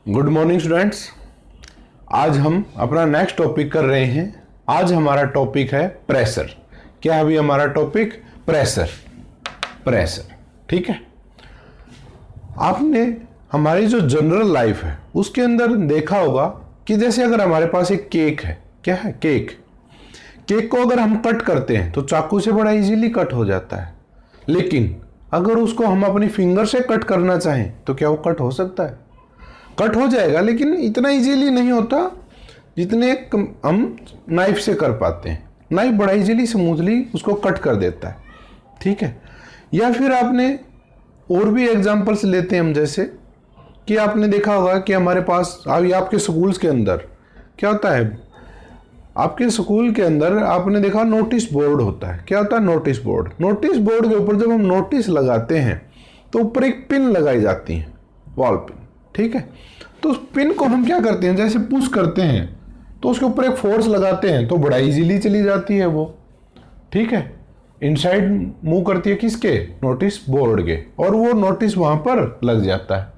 Good morning students. आज हम अपना नेक्स्ट टॉपिक कर रहे हैं। आज हमारा टॉपिक है प्रेशर। क्या है अभी हमारा टॉपिक? प्रेशर। ठीक है। आपने हमारी जो जनरल लाइफ है उसके अंदर देखा होगा कि जैसे अगर हमारे पास एक केक है, क्या है? केक को अगर हम कट करते हैं तो चाकू से बड़ा इजीली कट हो जाता है, लेकिन अगर उसको हम अपनी फिंगर से कट करना चाहें तो क्या वो कट हो सकता है? कट हो जाएगा, लेकिन इतना इजीली नहीं होता जितने हम नाइफ से कर पाते हैं। नाइफ बड़ा इजीली स्मूथली उसको कट कर देता है। ठीक है। या फिर आपने और भी एग्जांपल्स लेते हैं हम, जैसे कि आपने देखा होगा कि हमारे पास अभी आपके स्कूल्स के अंदर क्या होता है? आपके स्कूल के अंदर आपने देखा नोटिस बोर्ड होता है। क्या होता है? Notice board. नोटिस बोर्ड के ऊपर जब हम नोटिस लगाते हैं तो ऊपर एक पिन लगाई जाती है, वॉल पिन। ठीक है। तो उस पिन को हम क्या करते हैं, जैसे पुश करते हैं तो उसके ऊपर एक फोर्स लगाते हैं तो बड़ा इजीली चली जाती है वो। ठीक है। इनसाइड मूव करती है किसके? नोटिस बोर्ड के, और वो नोटिस वहां पर लग जाता है।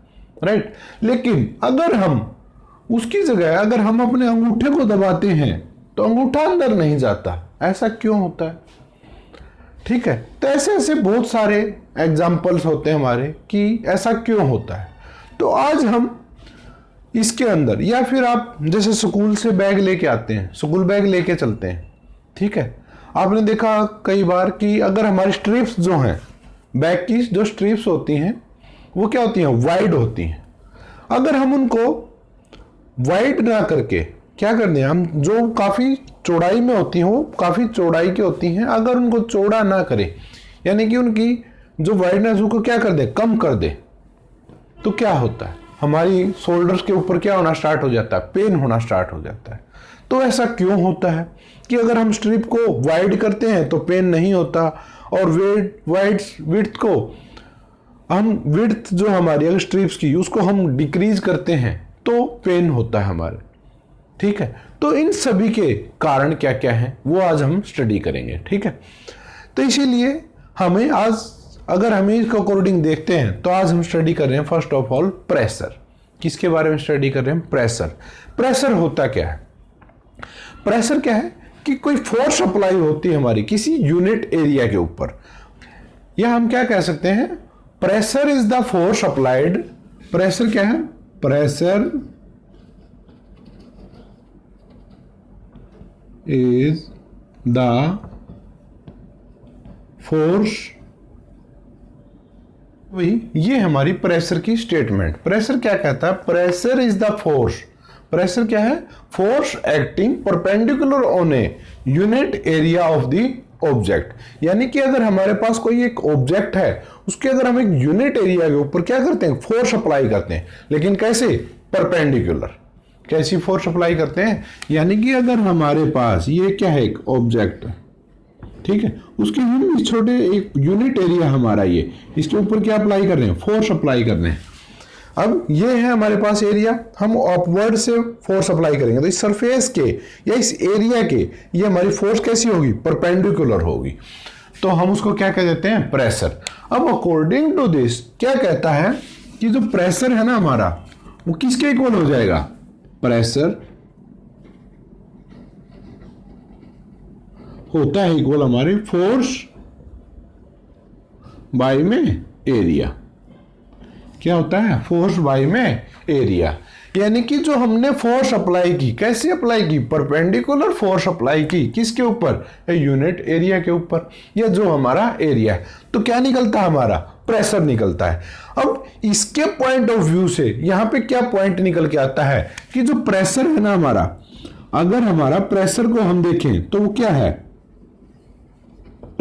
राइट। लेकिन अगर हम उसकी जगह अगर हम अपने अंगूठे को दबाते हैं तो अंगूठा अंदर नहीं जाता। ऐसा क्यों होता है? ठीक है। तो ऐसे ऐसे बहुत सारे एग्जाम्पल्स होते हैं हमारे कि ऐसा क्यों होता है। तो आज हम इसके अंदर, या फिर आप जैसे स्कूल से बैग लेके आते हैं, स्कूल बैग लेके चलते हैं। ठीक है। आपने देखा कई बार कि अगर हमारी स्ट्रिप्स जो हैं, बैग की जो स्ट्रिप्स होती हैं वो क्या होती हैं? वाइड होती हैं। अगर हम उनको वाइड ना करके क्या करते हैं, हम जो काफ़ी चौड़ाई में होती हैं वो काफ़ी चौड़ाई की होती हैं, अगर उनको चौड़ा ना करें, यानी कि उनकी जो वाइडनेस को क्या कर दे? कम कर दे, तो क्या होता है? हमारी शोल्डर्स के ऊपर क्या होना स्टार्ट हो जाता है? पेन होना स्टार्ट हो जाता है। तो ऐसा क्यों होता है कि अगर हम स्ट्रिप को वाइड करते हैं तो पेन नहीं होता, और विड्थ को हम विड्थ जो हमारी अगर स्ट्रिप्स की उसको हम डिक्रीज करते हैं तो पेन होता है हमारे। ठीक है। तो इन सभी के कारण क्या क्या हैं वो आज हम स्टडी करेंगे। ठीक है। तो इसीलिए हमें आज, अगर हमें इसके अकॉर्डिंग देखते हैं तो आज हम स्टडी कर रहे हैं फर्स्ट ऑफ ऑल प्रेशर। किसके बारे में स्टडी कर रहे हैं? प्रेशर। प्रेशर होता क्या है? प्रेशर क्या है कि कोई फोर्स अप्लाई होती है हमारी किसी यूनिट एरिया के ऊपर, या हम क्या कह सकते हैं? Pressure is the force applied. Pressure क्या है? प्रेशर इज द फोर्स, वही ये हमारी प्रेशर की स्टेटमेंट। प्रेशर क्या कहता है? Pressure is the force. Pressure क्या है? Force acting perpendicular on a unit area of the object. यानी कि अगर हमारे पास कोई एक ऑब्जेक्ट है, उसके अगर हम एक यूनिट एरिया के ऊपर क्या करते हैं? फोर्स अप्लाई करते हैं, लेकिन कैसे? परपेंडिकुलर। कैसी फोर्स अप्लाई करते हैं? यानी कि अगर हमारे पास ये क्या है? एक ऑब्जेक्ट, ठीक है, उसके हम छोटे एक यूनिट एरिया हमारा, ये इसके ऊपर क्या अप्लाई कर रहे हैं? फोर्स अप्लाई कर रहे हैं। अब ये है हमारे पास एरिया, हम अपवर्ड से फोर्स अप्लाई करेंगे तो इस सरफेस के या इस एरिया के ये हमारी फोर्स कैसी होगी? परपेंडिकुलर होगी। तो हम उसको क्या कह देते हैं? प्रेशर। अब अकॉर्डिंग टू दिस क्या कहता है कि जो प्रेशर है ना हमारा, वो किसके इक्वल हो जाएगा? प्रेशर होता है इक्वल हमारे फोर्स बाय में एरिया। क्या होता है? फोर्स बाय में एरिया। यानी कि जो हमने फोर्स अप्लाई की, कैसे अप्लाई की? परपेंडिकुलर फोर्स अप्लाई की। किसके ऊपर? यूनिट एरिया के ऊपर, या जो हमारा एरिया है। तो क्या निकलता है? हमारा प्रेशर निकलता है। अब इसके पॉइंट ऑफ व्यू से यहां पे क्या पॉइंट निकल के आता है कि जो प्रेशर है ना हमारा, अगर हमारा प्रेशर को हम देखें तो वो क्या है?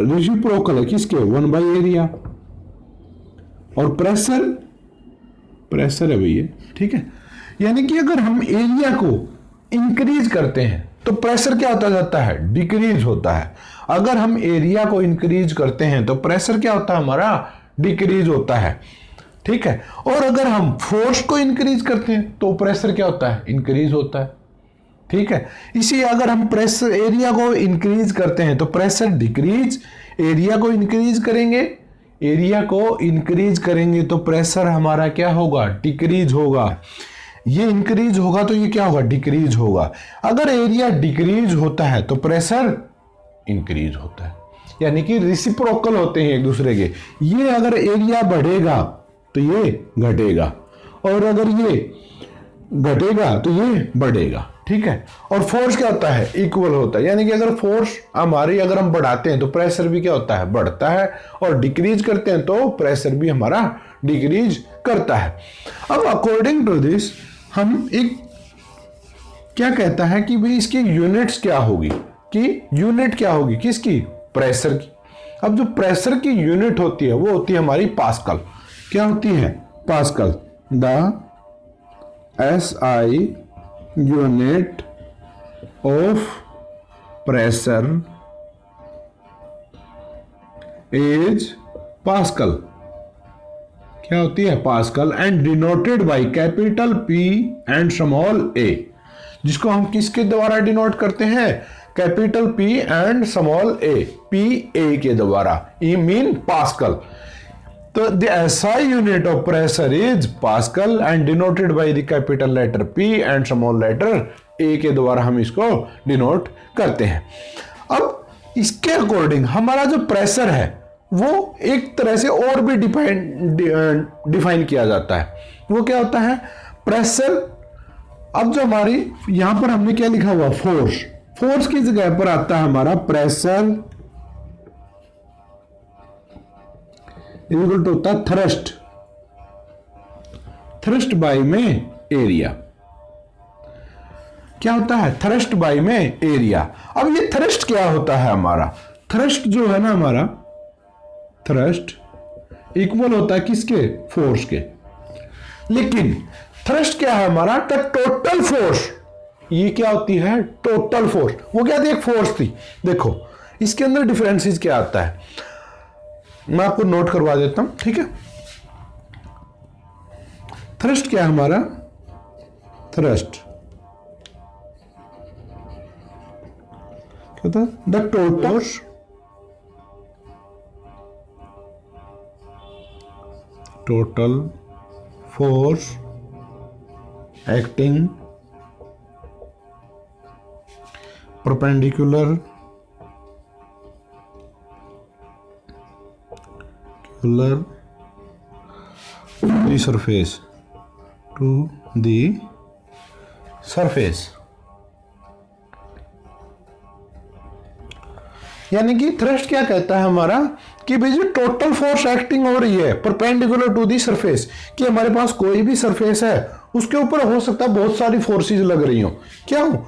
रेसिप्रोकल है किसके? 1 बाय एरिया। और प्रेशर है भैया। ठीक है। यानी कि अगर हम एरिया को इंक्रीज करते हैं तो प्रेशर क्या होता जाता है? डिक्रीज होता है। अगर हम एरिया को इंक्रीज करते हैं तो प्रेशर क्या होता है? हमारा डिक्रीज होता है। ठीक है। और अगर हम फोर्स को इंक्रीज करते हैं तो प्रेशर क्या होता है? इंक्रीज होता है। ठीक है। इसी अगर हम प्रेशर एरिया को इंक्रीज करते हैं तो प्रेशर डिक्रीज, एरिया को इंक्रीज करेंगे एरिया को इंक्रीज करेंगे तो प्रेशर हमारा क्या होगा? डिक्रीज होगा। ये इंक्रीज होगा तो ये क्या होगा, डिक्रीज होगा। अगर एरिया डिक्रीज होता है तो प्रेशर इंक्रीज होता है, यानी कि रिसिप्रोकल होते हैं एक दूसरे के। ये अगर एरिया बढ़ेगा तो ये घटेगा, और अगर ये घटेगा तो ये बढ़ेगा, ठीक है। और फोर्स क्या होता है, इक्वल होता है, यानी कि अगर फोर्स हमारी अगर हम बढ़ाते हैं तो प्रेशर भी क्या होता है, बढ़ता है, और डिक्रीज करते हैं तो प्रेशर भी हमारा डिक्रीज करता है। अब अकॉर्डिंग टू दिस हम एक क्या कहता है कि भाई इसकी यूनिट्स क्या होगी, कि यूनिट क्या होगी किसकी, प्रेशर की। अब जो प्रेशर की यूनिट होती है वो होती है हमारी पास्कल। क्या होती है, pascal. The SI unit of pressure is pascal. क्या होती है, pascal, and denoted by capital P and small a, जिसको हम किसके द्वारा डिनोट करते हैं, capital P and small a, PA के द्वारा, ई मीन पास्कल। तो the SI unit of pressure is Pascal and denoted by the capital letter P and small letter A के द्वारा हम इसको डिनोट करते हैं। अब इसके अकॉर्डिंग हमारा जो प्रेशर है वो एक तरह से और भी डिफाइन किया जाता है। वो क्या होता है, प्रेशर। अब जो हमारी यहां पर हमने क्या लिखा हुआ, फोर्स, फोर्स की जगह पर आता है हमारा प्रेशर इक्वल टू होता है थ्रस्ट, थ्रस्ट बाय में एरिया। क्या होता है, थ्रस्ट बाय में एरिया। अब ये थ्रस्ट क्या होता है, हमारा थ्रस्ट जो है ना, हमारा थ्रस्ट इक्वल होता है किसके, फोर्स के। लेकिन थ्रस्ट क्या है हमारा, द टोटल फोर्स। ये क्या होती है, टोटल फोर्स। वो क्या थी, एक फोर्स थी। देखो इसके अंदर डिफरेंसेस क्या आता है, मैं आपको नोट करवा देता हूं, ठीक है। थ्रस्ट क्या है हमारा, थ्रस्ट क्या था, the total force acting perpendicular the surface to the surface, यानी कि थ्रस्ट क्या कहता है हमारा, कि भाई जो टोटल फोर्स एक्टिंग हो रही है परपेंडिकुलर टू दी सरफेस, कि हमारे पास कोई भी सरफेस है उसके ऊपर हो सकता है बहुत सारी फोर्सेज लग रही हो, क्या हो,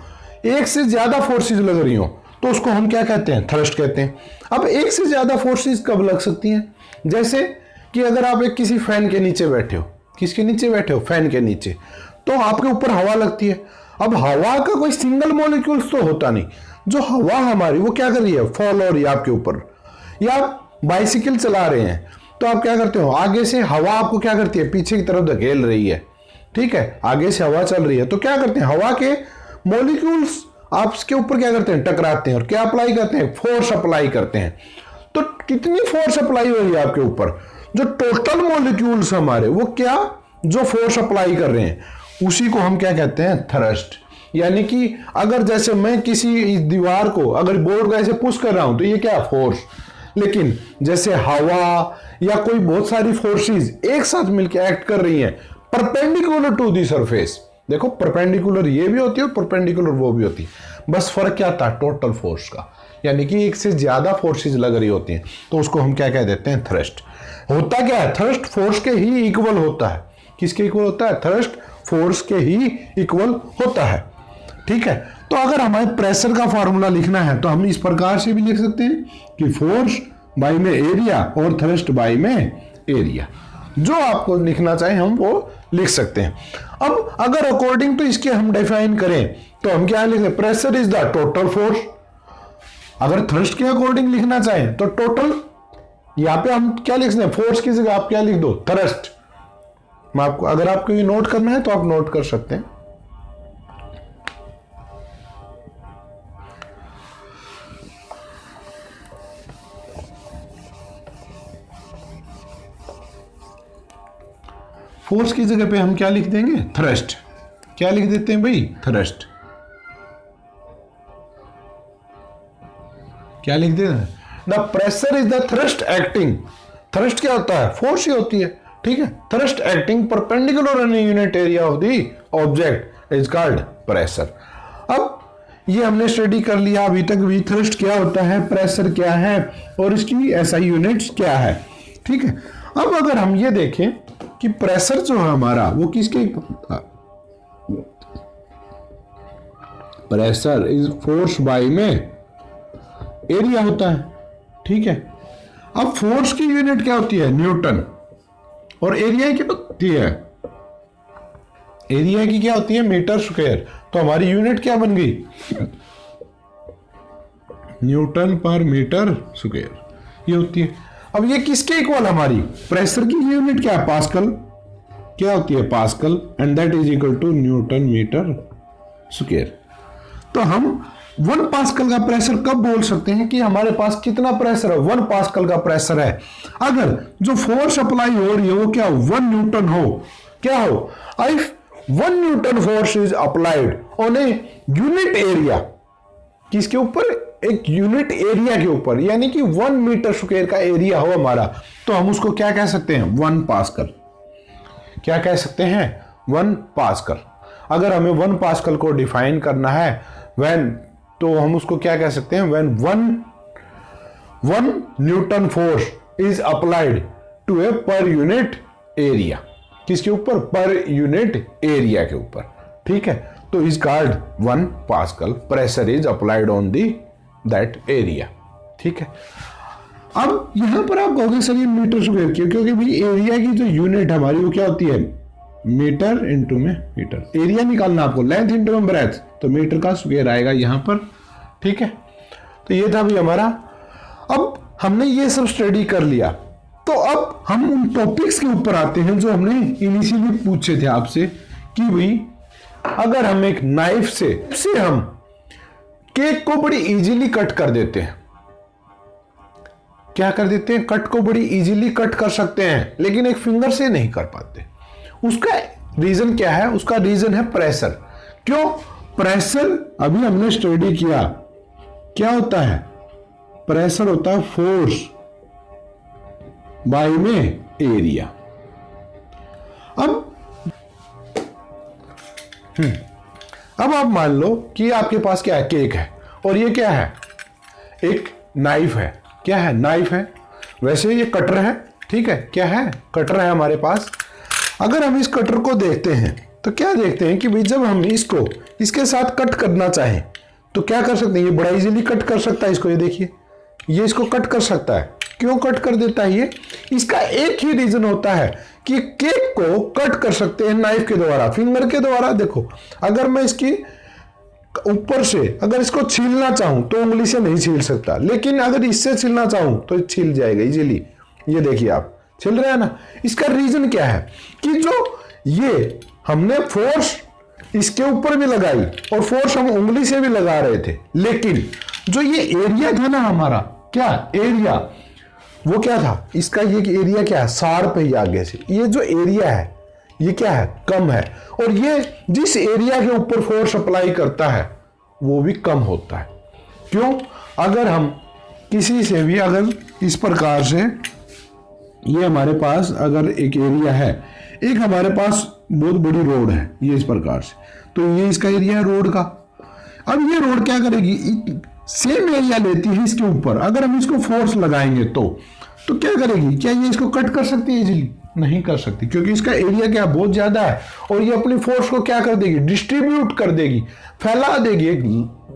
एक से ज्यादा फोर्सेज लग रही हो, तो उसको हम क्या कहते हैं, थ्रस्ट कहते हैं। अब एक से ज्यादा फोर्सेज कब लग सकती हैं, जैसे कि अगर आप एक किसी फैन के नीचे बैठे हो, किसके नीचे बैठे हो, फैन के नीचे, तो आपके ऊपर हवा लगती है। अब हवा का कोई सिंगल मॉलिक्यूल्स तो होता नहीं, जो हवा हमारी वो क्या कर रही है, फॉल हो रही है आपके ऊपर। या आप बाइसिकल चला रहे हैं तो आप क्या करते हो, आगे से हवा आपको क्या करती है, पीछे की तरफ धकेल रही है, ठीक है, आगे से हवा चल रही है, तो क्या करते हैं, हवा के मॉलिक्यूल्स आपके ऊपर क्या करते हैं, टकराते हैं, और क्या अप्लाई करते हैं, फोर्स अप्लाई करते हैं। तो कितनी फोर्स अप्लाई हो रही है आपके ऊपर, जो टोटल मॉलिक्यूल्स हमारे वो क्या, जो फोर्स अप्लाई कर रहे हैं उसी को हम क्या कहते हैं, थ्रस्ट। यानी कि अगर जैसे मैं किसी दीवार को अगर बोर्ड को ऐसे पुश कर रहा हूं तो ये क्या, फोर्स। लेकिन जैसे हवा या कोई बहुत सारी फोर्सेस एक साथ मिलकर एक्ट कर रही हैं परपेंडिकुलर टू दी सरफेस, देखो परपेंडिकुलर ये भी होती है और परपेंडिकुलर वो भी होती है, बस फर्क क्या था, टोटल फोर्स का। यानी कि एक से ज्यादा फोर्सेस लग रही होती हैं तो उसको हम क्या कह देते हैं, थ्रस्ट। होता क्या है, थ्रस्ट फोर्स के ही इक्वल होता है, किसके इक्वल होता है, थ्रस्ट फोर्स के ही इक्वल होता है, ठीक है। तो अगर हमें प्रेशर का फॉर्मूला लिखना है तो हम इस प्रकार से भी लिख सकते हैं कि फोर्स बाय में एरिया और थ्रस्ट बाय में एरिया, जो आपको लिखना चाहे हम वो लिख सकते हैं। अब अगर अकॉर्डिंग टू इसके हम डिफाइन करें तो हम क्या लिखें, pressure is the total force. अगर थ्रस्ट के अकॉर्डिंग लिखना चाहें तो टोटल, यहां पे हम क्या लिख सकते हैं, फोर्स की जगह आप क्या लिख दो, थ्रस्ट। मैं आपको, अगर आपको ये नोट करना है तो आप नोट कर सकते हैं। फोर्स की जगह पे हम क्या लिख देंगे, थ्रस्ट। क्या लिख देते हैं भाई? थ्रस्ट। क्या लिख देते हैं? The pressure is the thrust acting. Thrust क्या होता है? फोर्स ही होती है, ठीक है। Thrust acting perpendicular on unit area of the object is called pressure. अब ये हमने स्टडी कर लिया अभी तक भी, थ्रस्ट क्या होता है, प्रेशर क्या है और इसकी एसआई यूनिट्स क्या है, ठीक है। अब अगर हम ये देखें कि प्रेशर जो है हमारा वो किसके, प्रेशर इज फोर्स बाय में एरिया होता है, ठीक है। अब फोर्स की यूनिट क्या होती है? न्यूटन। और एरिया की होती है, एरिया की क्या होती है? Metre square. तो हमारी यूनिट क्या बन गई? न्यूटन पर मीटर स्क्वायर ये होती है। अब ये किसके इक्वल? हमारी प्रेशर की यूनिट क्या है? पास्कल। क्या होती है? Pascal. And that is equal to newton metre square. तो हम 1 पास्कल का प्रेशर कब बोल सकते हैं कि हमारे पास कितना प्रेशर है? 1 पास्कल का प्रेशर है अगर जो फोर्स अप्लाई हो रही है वो क्या हो? 1 न्यूटन हो। क्या हो? If 1 newton force is applied on a unit area, किसके ऊपर? एक यूनिट एरिया के ऊपर, यानी कि 1 मीटर स्क्वायर का एरिया हो हमारा, तो हम उसको क्या कह सकते हैं? 1 पास्कल। क्या कह सकते हैं? 1 पास्कल। अगर हमें 1 पास्कल को डिफाइन करना है व्हेन, तो हम उसको क्या कह सकते हैं? When 1 newton force is applied to a per unit area. किसके ऊपर? पर यूनिट एरिया के ऊपर, ठीक है। तो is called 1 pascal pressure is applied on the that area, ठीक है। अब यहां पर आप कहोगे सर ये मीटर स्क्वायर क्यों? क्योंकि भाई एरिया की जो यूनिट हमारी वो क्या होती है? मीटर इंटू में मीटर। एरिया निकालना आपको, लेंथ इंटू में ब्रेथ, तो मीटर का स्क्वायर आएगा यहां पर, ठीक है। तो ये था भी हमारा। अब हमने ये सब स्टडी कर लिया, तो अब हम उन टॉपिक्स के ऊपर आते हैं जो हमने इनिशियली पूछे थे आपसे कि भाई अगर हम एक नाइफ से हम केक को बड़ी इजीली कट कर देते हैं। क्या कर देते हैं? कट को बड़ी इजीली कट कर सकते हैं, लेकिन एक फिंगर से नहीं कर पाते। उसका रीजन क्या है? उसका रीजन है प्रेशर। क्यों? प्रेशर अभी हमने स्टडी किया, क्या होता है? प्रेशर होता है फोर्स बाय में एरिया। अब आप मान लो कि आपके पास क्या है? केक है, और ये क्या है? एक नाइफ है। क्या है? नाइफ है। वैसे ये कटर है, ठीक है। क्या है? कटर है हमारे पास। अगर हम इस कटर को देखते हैं तो क्या देखते हैं कि भाई जब हम इसको इसके साथ कट करना चाहें तो क्या कर सकते हैं? ये बड़ा इजीली कट कर सकता है इसको। ये देखिए, ये इसको कट कर सकता है। क्यों कट कर देता है ये? इसका एक ही रीजन होता है कि केक को कट कर सकते हैं नाइफ के द्वारा, फिंगर के द्वारा। देखो, अगर मैं इसकी ऊपर से अगर इसको छीलना चाहूं तो उंगली से नहीं छील सकता, लेकिन अगर इससे छीलना चाहूं तो छील जाएगा इजीली। ये देखिए, आप छील रहे हैं ना। इसका रीजन क्या है कि जो ये हमने फोर्स इसके ऊपर भी लगाई और फोर्स हम उंगली से भी लगा रहे थे, लेकिन जो ये एरिया था ना हमारा, क्या एरिया, वो क्या था? इसका ये एरिया क्या है? शार्प है। आगे से ये जो एरिया है ये क्या है? कम है। और ये जिस एरिया के ऊपर फोर्स अप्लाई करता है वो भी कम होता है। क्यों? अगर हम किसी से भी अगर इस प्रकार से, ये हमारे पास अगर एक एरिया है, एक हमारे पास बहुत बड़ी रोड है ये इस प्रकार से, तो ये इसका एरिया है रोड का। अब ये रोड क्या करेगी? सेम एरिया लेती है इसके ऊपर। अगर हम इसको फोर्स लगाएंगे तो क्या करेगी? क्या ये इसको कट कर सकती है इजीली? नहीं कर सकती, क्योंकि इसका एरिया क्या बहुत ज्यादा है और ये अपनी फोर्स को क्या कर देगी? डिस्ट्रीब्यूट कर देगी, फैला देगी एक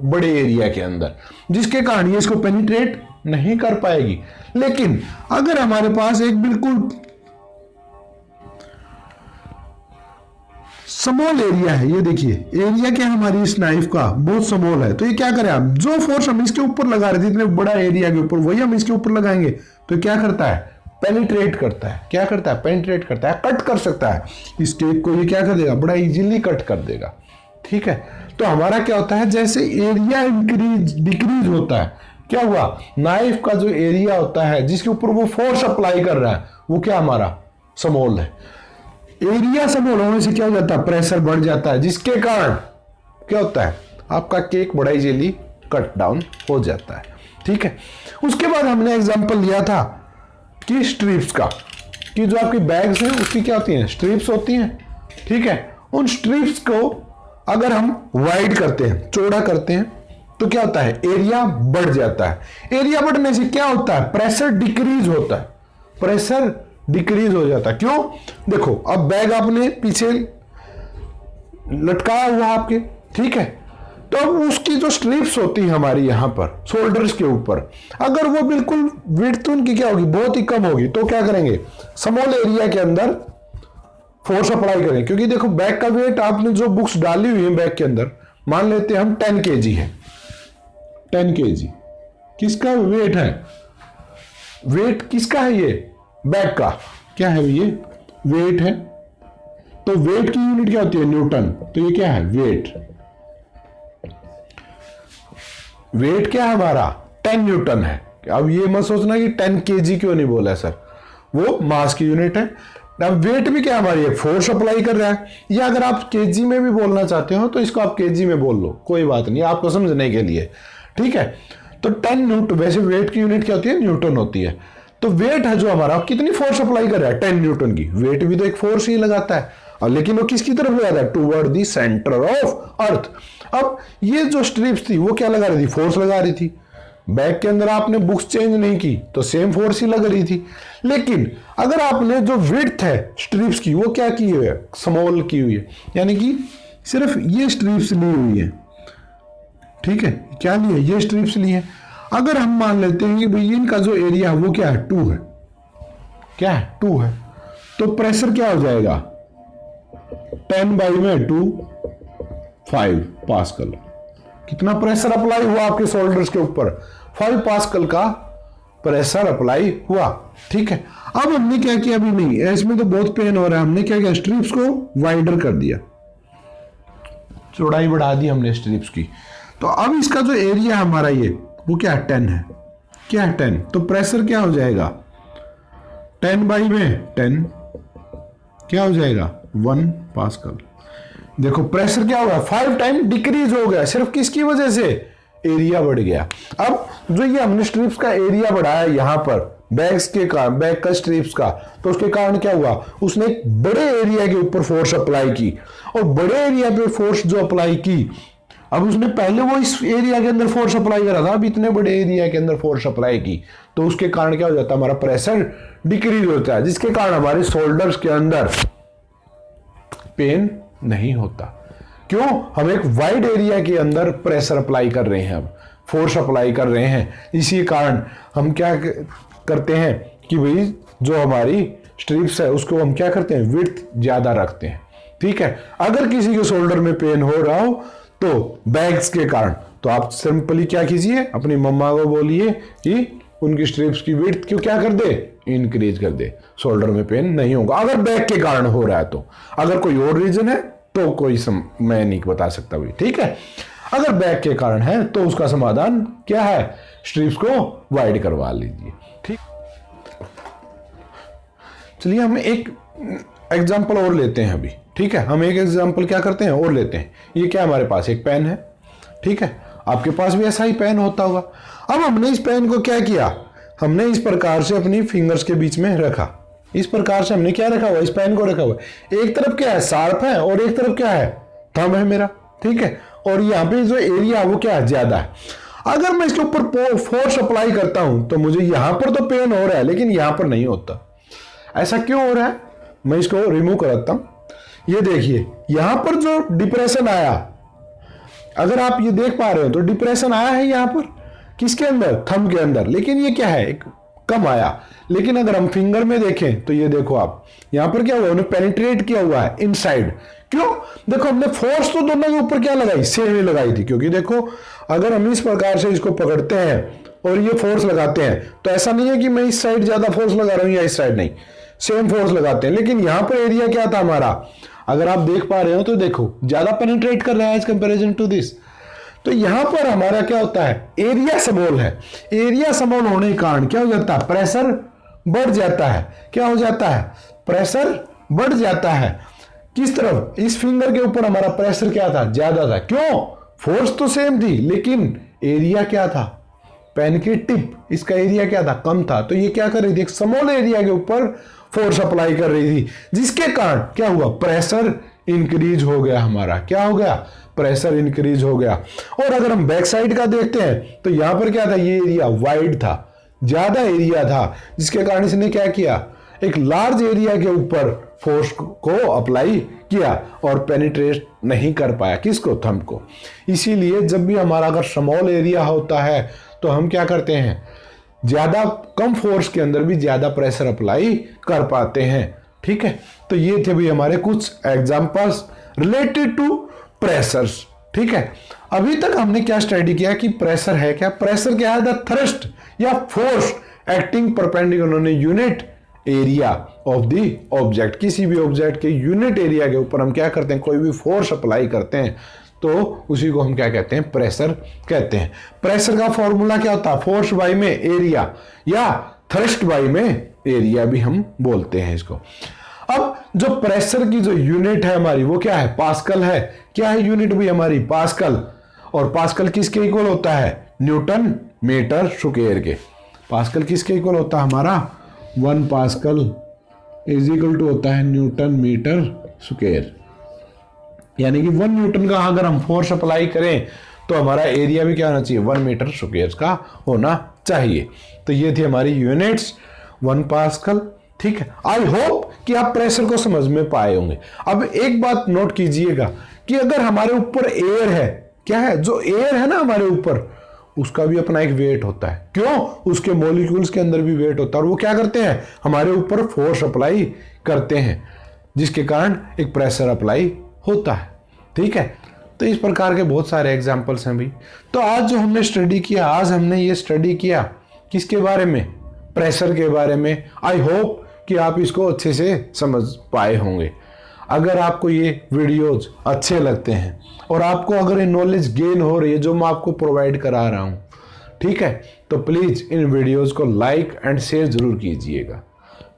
बड़े एरिया के अंदर, जिसके कारण ये इसको पेनिट्रेट नहीं कर पाएगी। लेकिन अगर हमारे पास एक बिल्कुल स्मॉल एरिया है, ये देखिए एरिया क्या हमारी इस नाइफ का बहुत स्मॉल है, तो ये क्या करें? हम जो फोर्स हम इसके ऊपर लगा रहे थे इतने बड़ा एरिया के ऊपर, वही हम इसके ऊपर लगाएंगे तो क्या करता है? पेनिट्रेट करता है। क्या करता है? पेनिट्रेट करता है, कट कर सकता है। इस केक को ये क्या कर देगा? बड़ा इजीली कट कर देगा, ठीक है। तो हमारा क्या होता है? जैसे एरिया डिक्रीज होता है, क्या हुआ? नाइफ का जो एरिया होता है जिसके ऊपर वो फोर्स अप्लाई कर रहा है वो क्या हमारा? स्मॉल है। एरिया स्मॉल होने से क्या हो जाता है, प्रेशर बढ़ जाता है, जिसके कारण क्या होता है, आपका केक बड़ा इजीली कट डाउन हो जाता है। ठीक है, उसके बाद हमने एग्जांपल लिया था कि स्ट्रिप्स का, कि जो आपकी बैग्स हैं उसकी क्या होती हैं, स्ट्रिप्स होती हैं। ठीक है, उन स्ट्रिप्स को अगर हम वाइड करते हैं, चौड़ा करते हैं, तो क्या होता है, एरिया बढ़ जाता है। एरिया बढ़ने से क्या होता है, प्रेशर डिक्रीज होता है, प्रेशर डिक्रीज हो जाता है। क्यों, देखो अब बैग आपने पीछे लटकाया हुआ आपके, ठीक है, तो अब उसकी जो स्ट्रिप्स होती है हमारी यहां पर शोल्डर्स के ऊपर, अगर वो बिल्कुल विड्थ उनकी क्या होगी, बहुत ही कम होगी, तो क्या करेंगे, स्मॉल एरिया के अंदर फोर्स अप्लाई करें। क्योंकि देखो बैग का वेट, आपने जो बुक्स डाली हुई है बैग के अंदर, मान लेते हैं हम 10 kg है, 10 kg किसका वेट है, वेट किसका है, ये बैग का क्या है, ये वेट है। तो वेट की यूनिट क्या होती है, न्यूटन। तो ये क्या है, वेट, वेट क्या है हमारा, 10 न्यूटन है। अब ये मत सोचना कि 10 kg क्यों नहीं बोला सर, वो मास की यूनिट है। अब वेट भी क्या हमारी है, फोर्स अप्लाई कर रहा है। या अगर आप केजी में भी बोलना चाहते हो तो इसको आप केजी में बोल लो, कोई बात नहीं, आपको समझने के लिए। ठीक है, तो 10 न्यूटन, वैसे वेट की यूनिट क्या होती है, न्यूटन होती है। तो वेट है जो हमारा, कितनी फोर्स अप्लाई कर रहा है, 10 न्यूटन की। वेट भी तो एक फोर्स ही लगाता है, और लेकिन वो किसकी तरफ लगाता है, toward the centre of earth. अब ये जो स्ट्रिप्स थी वो क्या लगा रही थी, फोर्स लगा रही थी। बैग के अंदर आपने बुक्स चेंज नहीं की तो सेम फोर्स ही लग रही थी। लेकिन अगर आपने जो विड्थ है स्ट्रिप्स की वो क्या की हुई है, स्मॉल की हुई है, यानी कि सिर्फ ये स्ट्रिप्स ली हुई है। ठीक है, क्या ली है, ये स्ट्रिप्स ली है। अगर हम मान लेते हैं कि भाई इनका जो एरिया है वो क्या है, 2 है, क्या है, 2 है, तो प्रेशर क्या हो जाएगा, 10/2 5 पास्कल। कितना प्रेशर अप्लाई हुआ आपके शोल्डर्स के ऊपर, 5 पास्कल का प्रेशर अप्लाई हुआ। ठीक है, अब हमने क्या किया, अभी नहीं, इसमें तो बहुत पेन हो रहा है, हमने क्या किया, स्ट्रिप्स को वाइडर कर दिया, चौड़ाई बढ़ा दी हमने स्ट्रिप्स की। तो अब इसका जो एरिया हमारा ये वो क्या है, 10 है, क्या है 10, तो प्रेशर क्या हो जाएगा, 10/10 क्या हो जाएगा, 1 पास्कल। देखो प्रेशर क्या होगा, 5 टाइम डिक्रीज हो गया, सिर्फ किसकी वजह से, एरिया बढ़ गया। अब जो ये हमने स्ट्रिप्स का एरिया बढ़ाया यहां पर बैग्स के कारण, बैग का स्ट्रिप्स का, तो उसके कारण क्या हुआ, उसने एक बड़े एरिया के ऊपर फोर्स अप्लाई की, और बड़े एरिया पे फोर्स जो अप्लाई की, अब उसने पहले वो इस एरिया के अंदर फोर्स अप्लाई करा था, अब इतने बड़े एरिया के अंदर फोर्स अप्लाई की, तो उसके कारण क्या हो जाता है, हमारा प्रेशर डिक्रीज होता है, जिसके कारण हमारे शोल्डर्स के अंदर पेन नहीं होता। क्यों, हम एक वाइड एरिया के अंदर प्रेशर अप्लाई कर रहे हैं, अब फोर्स अप्लाई कर रहे हैं। इसी कारण हम क्या करते हैं कि भाई जो हमारी स्ट्रिप्स है उसको हम क्या करते हैं, विड्थ ज्यादा रखते हैं। ठीक है, अगर किसी के शोल्डर में पेन हो रहा हो तो बैग्स के कारण, तो आप सिंपली क्या कीजिए, अपनी मम्मा को बोलिए कि उनकी स्ट्रिप्स की विड्थ क्यों क्या कर दे, इंक्रीज कर दे, शोल्डर में पेन नहीं होगा। अगर बैक के कारण हो रहा है तो, अगर कोई और रीजन है तो कोई मैं नहीं बता सकता भाई। ठीक है, अगर बैक के कारण है तो उसका समाधान क्या है, स्ट्रिप्स को वाइड करवा लीजिए। ठीक, चलिए हम एक एग्जांपल और लेते हैं अभी। ठीक है, हम एक एग्जांपल क्या करते हैं और लेते हैं। ये क्या हमारे पास एक पेन है, ठीक है, आपके पास भी ऐसा ही पेन होता होगा। अब हमने इस पेन को क्या किया, हमने इस प्रकार से अपनी फिंगर्स के बीच में रखा, इस प्रकार से हमने क्या रखा हुआ, इस पेन को रखा हुआ। एक तरफ क्या है, शार्प है, और एक तरफ क्या है, थंब है मेरा। ठीक है, और यहाँ पे जो एरिया वो क्या है, ज्यादा है। अगर मैं इसके ऊपर फोर्स अप्लाई करता हूं तो मुझे यहां पर तो पेन हो रहा है, लेकिन यहां पर नहीं होता। ऐसा क्यों हो रहा है, मैं इसको रिमूव कराता हूं। ये देखिए यहां पर जो डिप्रेशन आया, अगर आप ये देख पा रहे हो तो डिप्रेशन आया है यहां पर, किसके अंदर, थंब के अंदर, लेकिन ये क्या है, एक कम आया। लेकिन अगर हम फिंगर में देखें तो ये देखो आप, यहां पर क्या हुआ, उन्हें पेनिट्रेट किया हुआ है इनसाइड। क्यों, देखो हमने फोर्स तो दोनों के ऊपर क्या लगाई, सेम ही लगाई थी। क्योंकि देखो अगर हम इस प्रकार से इसको पकड़ते हैं और ये फोर्स लगाते हैं, तो ऐसा नहीं है कि मैं इस साइड ज्यादा फोर्स लगा रहा हूं या इस साइड, नहीं, सेम फोर्स लगाते हैं। लेकिन यहां पर एरिया क्या था हमारा, अगर आप देख पा रहे हो तो देखो ज्यादा पेनिट्रेट कर रहा है एज कंपेरिजन टू दिस। तो यहां पर हमारा क्या होता है, एरिया स्मॉल है। एरिया स्मॉल होने के कारण क्या हो जाता है, प्रेशर बढ़ जाता है। क्या हो जाता है, प्रेशर बढ़ जाता है। किस तरफ? इस फिंगर के ऊपर हमारा प्रेशर क्या था? ज्यादा था। क्यों? फोर्स तो सेम थी लेकिन एरिया क्या था? पेन की टिप, इसका एरिया क्या था? कम था। तो ये क्या कर रही थी? एक स्मॉल एरिया के ऊपर फोर्स अप्लाई कर रही थी, जिसके कारण क्या हुआ? प्रेशर इंक्रीज हो गया हमारा। क्या हो गया? प्रेशर इंक्रीज हो गया। और अगर हम बैक साइड का देखते हैं तो यहां पर क्या था? ये एरिया वाइड था, ज्यादा एरिया था, जिसके कारण इसने क्या किया? एक लार्ज एरिया के ऊपर फोर्स को अप्लाई किया और पेनिट्रेट नहीं कर पाया। किसको? थंब को। इसीलिए जब भी हमारा अगर स्मॉल एरिया होता है तो हम क्या करते हैं? ज्यादा कम फोर्स के अंदर भी ज्यादा प्रेशर अप्लाई कर पाते हैं। ठीक है, तो ये थे भी हमारे कुछ एग्जांपल्स रिलेटेड टू प्रेशर्स। ठीक है, अभी तक हमने क्या स्टडी किया कि प्रेशर है क्या? प्रेशर क्या है? द थ्रस्ट या force acting perpendicular on unit area of the object. किसी भी ऑब्जेक्ट के यूनिट एरिया के ऊपर हम क्या करते हैं? कोई भी फोर्स अप्लाई करते हैं तो उसी को हम क्या कहते हैं? प्रेशर कहते हैं। प्रेशर का फॉर्मूला क्या होता है? फोर्स बाई में एरिया या थ्रस्ट बाई में एरिया भी हम बोलते हैं इसको। अब जो प्रेशर की जो यूनिट है हमारी वो क्या है? पास्कल है। क्या है यूनिट भी हमारी? पास्कल। और पास्कल किसके इक्वल होता है? न्यूटन मीटर स्क्वायर के। पास्कल किसके इक्वल होता है हमारा? 1 पास्कल इज इक्वल टू होता है न्यूटन मीटर स्क्वायर। यानी कि 1 न्यूटन का अगर हम फोर्स अप्लाई करें तो हमारा एरिया भी क्या होना चाहिए? 1 मीटर स्क्वायर का होना चाहिए। तो ये थी हमारी यूनिट्स 1 पास्कल। ठीक है, आई होप कि आप प्रेशर को समझ में पाए होंगे। अब एक बात नोट कीजिएगा कि अगर हमारे ऊपर एयर है, क्या है? जो एयर है ना हमारे ऊपर, उसका भी अपना एक वेट होता है। क्यों? उसके मॉलिक्यूल्स के अंदर भी वेट होता है और वो क्या करते हैं? हमारे ऊपर फोर्स अप्लाई करते हैं, जिसके कारण एक प्रेशर अप्लाई होता है। ठीक है, तो इस प्रकार के बहुत सारे एग्जाम्पल्स हैं भाई। तो आज जो हमने स्टडी किया, आज हमने ये स्टडी किया किसके बारे में? प्रेशर के बारे में। आई होप कि आप इसको अच्छे से समझ पाए होंगे। अगर आपको ये वीडियोज अच्छे लगते हैं और आपको अगर ये नॉलेज गेन हो रही है जो मैं आपको प्रोवाइड करा रहा हूँ, ठीक है, तो प्लीज़ इन वीडियोज़ को लाइक एंड शेयर जरूर कीजिएगा।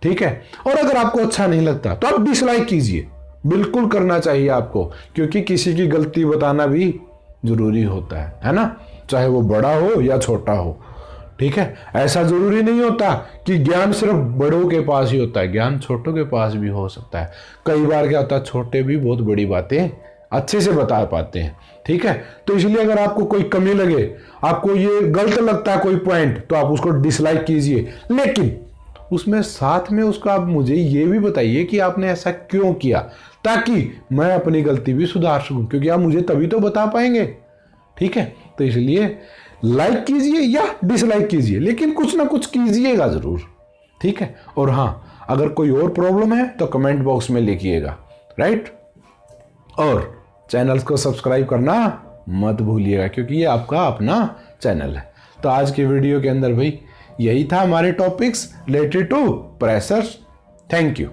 ठीक है, और अगर आपको अच्छा नहीं लगता तो आप डिसलाइक कीजिए, बिल्कुल करना चाहिए आपको, क्योंकि किसी की गलती बताना भी जरूरी होता है ना, चाहे वो बड़ा हो या छोटा हो। ठीक है, ऐसा जरूरी नहीं होता कि ज्ञान सिर्फ बड़ों के पास ही होता है, ज्ञान छोटों के पास भी हो सकता है। कई बार क्या होता है, छोटे भी बहुत बड़ी बातें अच्छे से बता पाते हैं। ठीक है, तो इसलिए अगर आपको कोई कमी लगे, आपको ये गलत लगता है कोई पॉइंट, तो आप उसको डिसलाइक कीजिए, लेकिन उसमें साथ में उसका आप मुझे ये भी बताइए कि आपने ऐसा क्यों किया, ताकि मैं अपनी गलती भी सुधार सकूं, क्योंकि आप मुझे तभी तो बता पाएंगे। ठीक है, तो इसलिए लाइक कीजिए या डिसलाइक कीजिए, लेकिन कुछ ना कुछ कीजिएगा जरूर। ठीक है, और हाँ, अगर कोई और प्रॉब्लम है तो कमेंट बॉक्स में लिखिएगा, राइट। और चैनल्स को सब्सक्राइब करना मत भूलिएगा, क्योंकि ये आपका अपना चैनल है। तो आज के वीडियो के अंदर भाई यही था हमारे topics related to pressure. Thank you.